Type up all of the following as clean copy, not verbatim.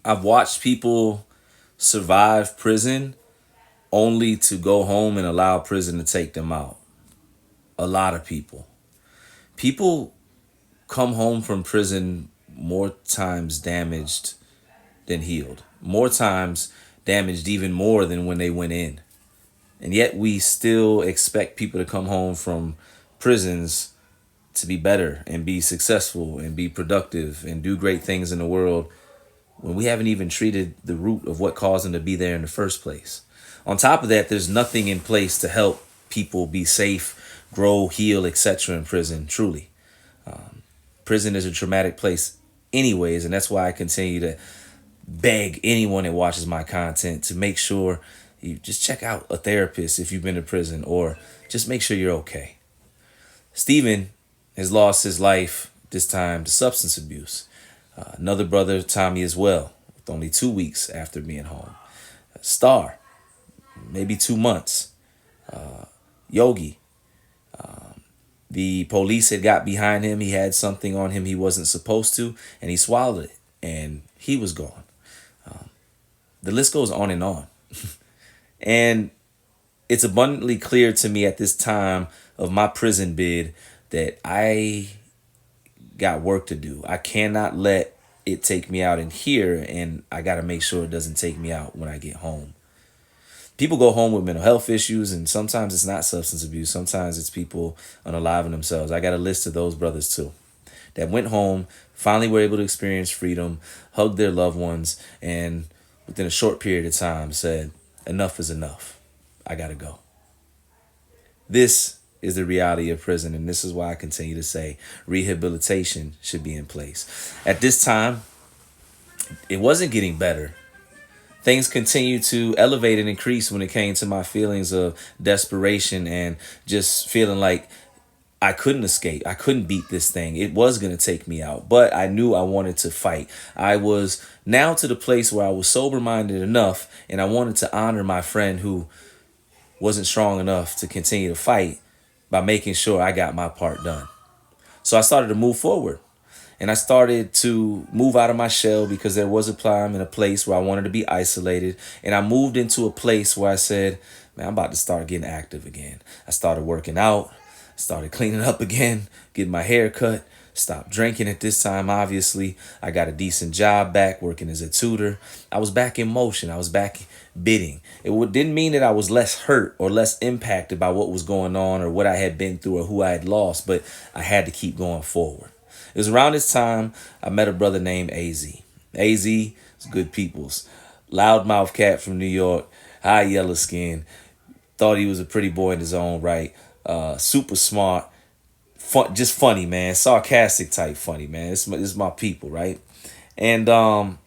I've watched people survive prison only to go home and allow prison to take them out. A lot of people. People come home from prison more times damaged than healed. More times damaged even more than when they went in. And yet we still expect people to come home from prisons to be better and be successful and be productive and do great things in the world when we haven't even treated the root of what caused them to be there in the first place. On top of that, there's nothing in place to help people be safe, grow, heal, etc. in prison, truly. Prison is a traumatic place anyways, and that's why I continue to beg anyone that watches my content to make sure you just check out a therapist if you've been to prison, or just make sure you're okay. Stephen has lost his life this time to substance abuse. Another brother, Tommy, as well, with only 2 weeks after being home. Star, maybe 2 months. Yogi, the police had got behind him. He had something on him he wasn't supposed to, and he swallowed it, and he was gone. The list goes on and on. And it's abundantly clear to me at this time of my prison bid that I got work to do. I cannot let it take me out in here, and I got to make sure it doesn't take me out when I get home. People go home with mental health issues, and sometimes it's not substance abuse. Sometimes it's people unaliving themselves. I got a list of those brothers too that went home, finally were able to experience freedom, hugged their loved ones, and within a short period of time said, enough is enough. I got to go. This is the reality of prison, and this is why I continue to say rehabilitation should be in place. At this time, it wasn't getting better. Things continued to elevate and increase when it came to my feelings of desperation and just feeling like I couldn't escape. I couldn't beat this thing. It was going to take me out, but I knew I wanted to fight. I was now to the place where I was sober-minded enough, and I wanted to honor my friend who wasn't strong enough to continue to fight by making sure I got my part done. So I started to move forward. And I started to move out of my shell because there was a time and a place where I wanted to be isolated. And I moved into a place where I said, man, I'm about to start getting active again. I started working out, started cleaning up again, getting my hair cut, stopped drinking at this time, obviously. I got a decent job back, working as a tutor. I was back in motion. I was back bidding. It didn't mean that I was less hurt or less impacted by what was going on or what I had been through or who I had lost, but I had to keep going forward. It was around this time I met a brother named AZ. AZ is good peoples. Loudmouth cat from New York, high yellow skin. Thought he was a pretty boy in his own right. Super smart. Just funny, man. Sarcastic type funny, man. It's my people, right? And, I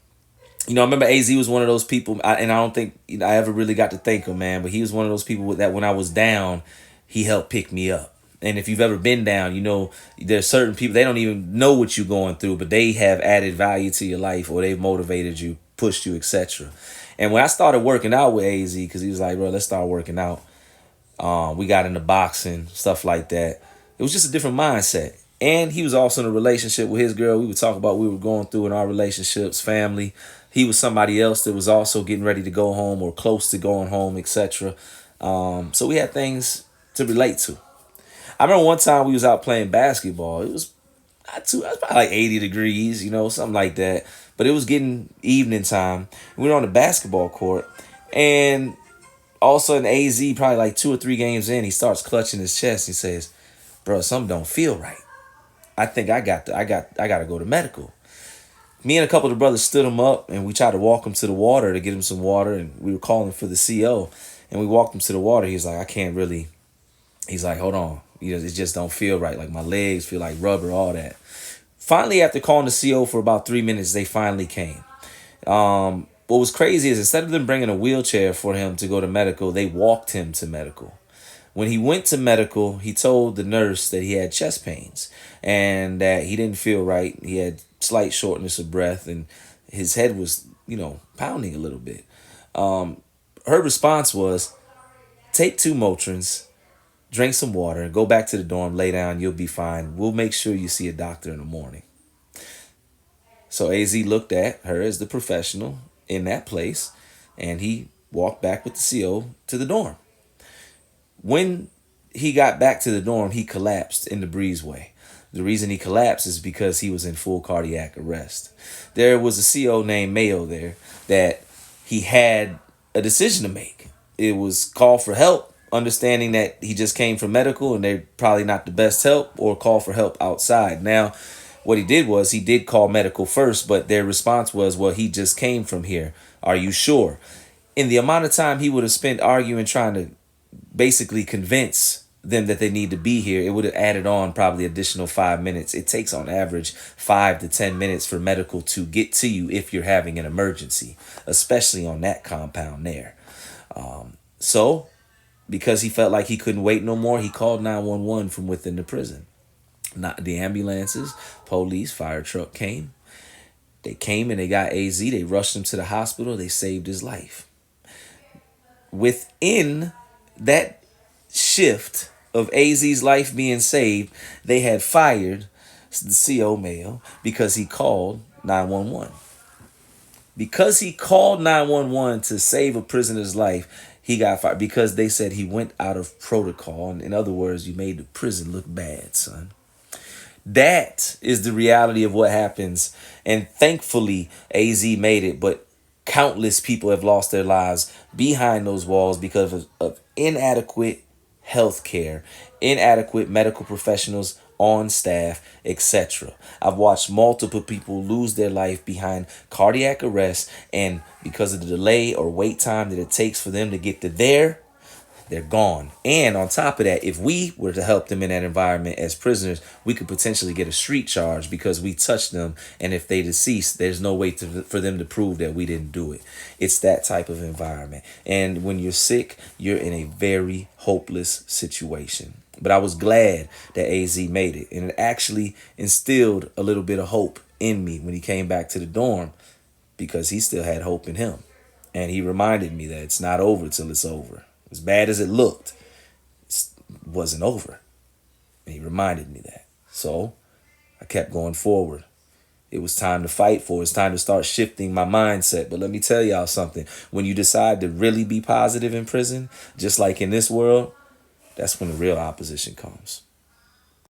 remember AZ was one of those people, and I don't think I ever really got to thank him, man, but he was one of those people that when I was down, he helped pick me up. And if you've ever been down, there's certain people, they don't even know what you're going through, but they have added value to your life, or they've motivated you, pushed you, etc. And when I started working out with AZ, because he was like, bro, let's start working out. We got into boxing, stuff like that. It was just a different mindset. And he was also in a relationship with his girl. We would talk about what we were going through in our relationships, family. He was somebody else that was also getting ready to go home or close to going home, etc. So we had things to relate to. I remember one time we was out playing basketball. It was probably like 80 degrees, something like that. But it was getting evening time. We were on the basketball court, and all of a sudden AZ, probably like 2 or 3 games in, he starts clutching his chest. He says, bro, something don't feel right. I think I got to go to medical. Me and a couple of the brothers stood him up, and we tried to walk him to the water to get him some water, and we were calling for the CO, and we walked him to the water. He was like, I can't really. He's like, hold on. It just don't feel right. Like my legs feel like rubber, all that. Finally, after calling the CO for about 3 minutes, they finally came. What was crazy is instead of them bringing a wheelchair for him to go to medical, they walked him to medical. When he went to medical, he told the nurse that he had chest pains and that he didn't feel right. He had slight shortness of breath, and his head was, pounding a little bit. Her response was, take 2 Motrins, drink some water, go back to the dorm, lay down, you'll be fine. We'll make sure you see a doctor in the morning. So AZ looked at her as the professional in that place, and he walked back with the CO to the dorm. When he got back to the dorm, he collapsed in the breezeway. The reason he collapsed is because he was in full cardiac arrest. There was a CO named Mayo there that he had a decision to make. It was call for help, understanding that he just came from medical and they're probably not the best help, or call for help outside. Now, what he did was he did call medical first, but their response was, well, he just came from here. Are you sure? In the amount of time he would have spent arguing, trying to basically convince them that they need to be here, it would have added on probably additional 5 minutes. It takes on average 5 to 10 minutes for medical to get to you if you're having an emergency, especially on that compound there. So because he felt like he couldn't wait no more, he called 911 from within the prison. Not the ambulances, police, fire truck came. They came and they got AZ. They rushed him to the hospital. They saved his life. Within that shift of AZ's life being saved, they had fired the CO Mayo because he called 911. Because he called 911 to save a prisoner's life, he got fired because they said he went out of protocol. And in other words, you made the prison look bad, son. That is the reality of what happens. And thankfully, AZ made it, but countless people have lost their lives behind those walls because of inadequate health care, inadequate medical professionals on staff, etc. I've watched multiple people lose their life behind cardiac arrest, and because of the delay or wait time that it takes for them to get to there, they're gone. And on top of that, if we were to help them in that environment as prisoners, we could potentially get a street charge because we touched them. And if they deceased, there's no way for them to prove that we didn't do it. It's that type of environment. And when you're sick, you're in a very hopeless situation. But I was glad that AZ made it. And it actually instilled a little bit of hope in me when he came back to the dorm, because he still had hope in him. And he reminded me that it's not over till it's over. As bad as it looked, it wasn't over. And he reminded me that. So I kept going forward. It was time to fight for it. It's time to start shifting my mindset. But let me tell y'all something. When you decide to really be positive in prison, just like in this world, that's when the real opposition comes.